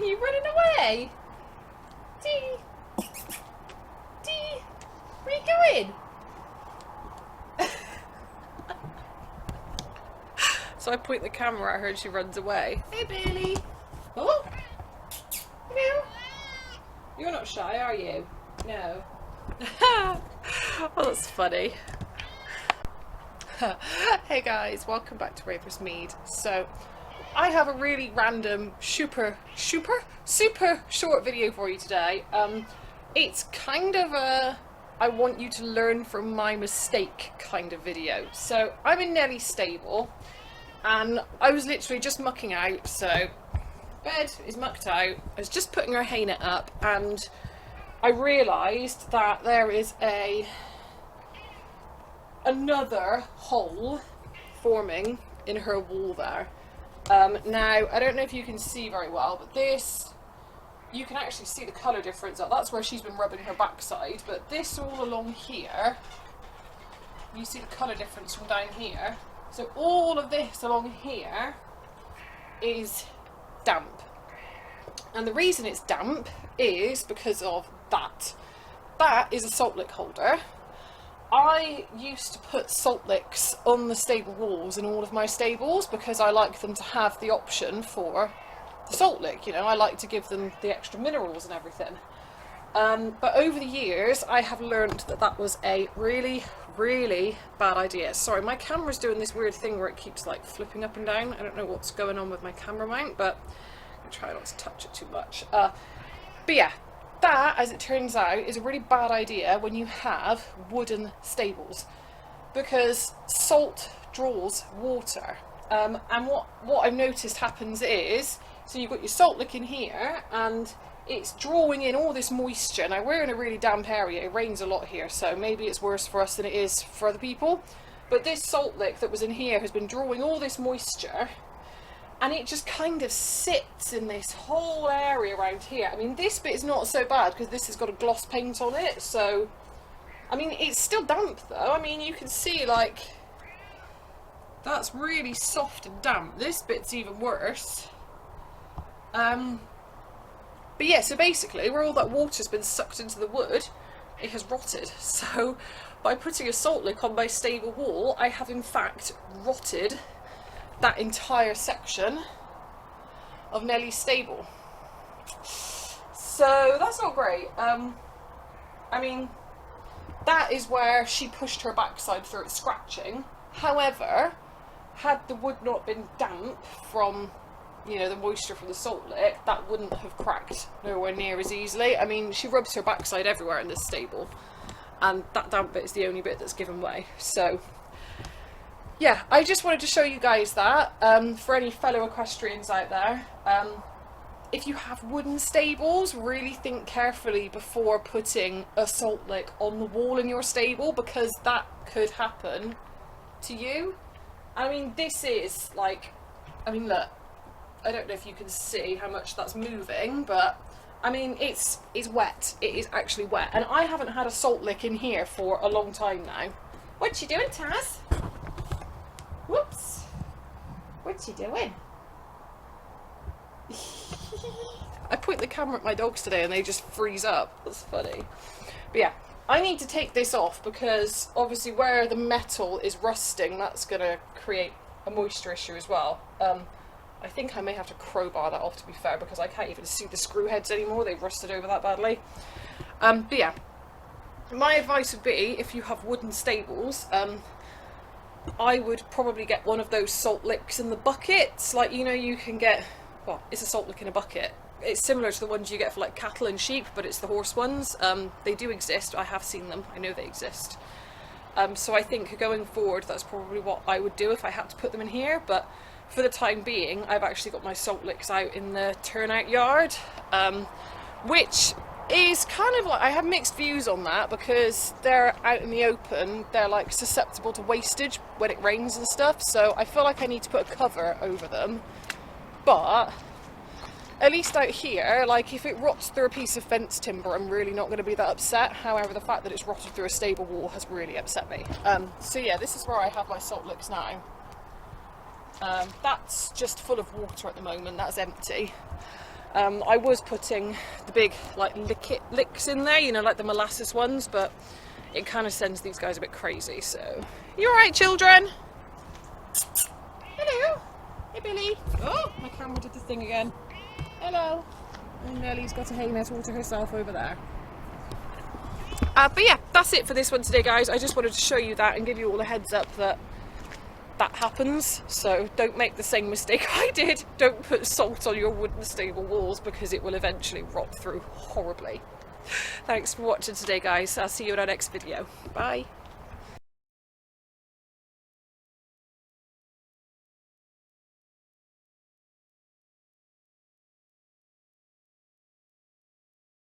Are you running away? Dee! Dee! Where are you going? So I point the camera at her and she runs away. Hey, Bailey. Oh! Hello. You're not shy, are you? No. Oh, that's funny. Hey guys, welcome back to Ravers Mead. So, I have a really random, super short video for you today. It's kind of a I want you to learn from my mistake kind of video. So, I'm in Nellie's stable, and I was literally just mucking out, so bed is mucked out. I was just putting her hay net up, and I realised that there is another hole forming in her wall there. Now, I don't know if you can see very well, but this, you can actually see the colour difference. That's where she's been rubbing her backside, but this all along here, you see the colour difference from down here. So all of this along here is damp. And the reason it's damp is because of that. That is a salt lick holder. I used to put salt licks on the stable walls in all of my stables because I like them to have the option for the salt lick. You know, I like to give them the extra minerals and everything. But over the years, I have learned that that was a really bad idea. Sorry, my camera's doing this weird thing where it keeps like flipping up and down. I don't know what's going on with my camera mount, but I'm gonna try not to touch it too much. But yeah. That, as it turns out, is a really bad idea when you have wooden stables, because salt draws water. And what I've noticed happens is, so you've got your salt lick in here, and it's drawing in all this moisture. Now, we're in a really damp area, it rains a lot here, so maybe it's worse for us than it is for other people. But this salt lick that was in here has been drawing all this moisture, and it just kind of sits in this whole area around here. I mean, this bit is not so bad because this has got a gloss paint on it, so I mean, it's still damp though. I mean, you can see like that's really soft and damp. This bit's even worse. But yeah, so basically where all that water's been sucked into the wood, it has rotted. So by putting a salt lick on my stable wall, I have in fact rotted that entire section of Nellie's stable. So that's not great. I mean, that is where she pushed her backside through it scratching. However, had the wood not been damp from, you know, the moisture from the salt lick, that wouldn't have cracked nowhere near as easily. I mean, she rubs her backside everywhere in this stable, and that damp bit is the only bit that's given way. So yeah, I just wanted to show you guys that, for any fellow equestrians out there. If you have wooden stables, really think carefully before putting a salt lick on the wall in your stable, because that could happen to you. I mean, this is like, I mean, look, I don't know if you can see how much that's moving, but I mean, it's wet. It is actually wet, and I haven't had a salt lick in here for a long time now. What you doing, Taz? Whoops. What's she doing? I point the camera at my dogs today and they just freeze up. That's funny. But yeah, I need to take this off because obviously where the metal is rusting, that's going to create a moisture issue as well. I think I may have to crowbar that off, to be fair, because I can't even see the screw heads anymore. They've rusted over that badly. But yeah, my advice would be, if you have wooden stables, I would probably get one of those salt licks in the buckets. Like, you know, you can get, well, it's a salt lick in a bucket. It's similar to the ones you get for like cattle and sheep, but it's the horse ones. They do exist. I have seen them. I know they exist. So I think going forward, that's probably what I would do if I had to put them in here. But for the time being, I've actually got my salt licks out in the turnout yard, which is kind of like, I have mixed views on that, because they're out in the open, they're like susceptible to wastage when it rains and stuff, so I feel like I need to put a cover over them. But at least out here, like if it rots through a piece of fence timber, I'm really not going to be that upset. However, the fact that it's rotted through a stable wall has really upset me. So yeah, this is where I have my salt licks now. That's just full of water at the moment, that's empty. I was putting the big like licks in there, you know, like the molasses ones, but it kind of sends these guys a bit crazy. So, you alright, children? Hello. Hey, Billy. Oh, my camera did the thing again. Hello. And Nellie's got a hay net all to herself over there. But yeah, that's it for this one today, guys. I just wanted to show you that and give you all a heads up that that happens. So don't make the same mistake I did. Don't put salt on your wooden stable walls because it will eventually rot through horribly. Thanks for watching today, guys. I'll see you in our next video. Bye.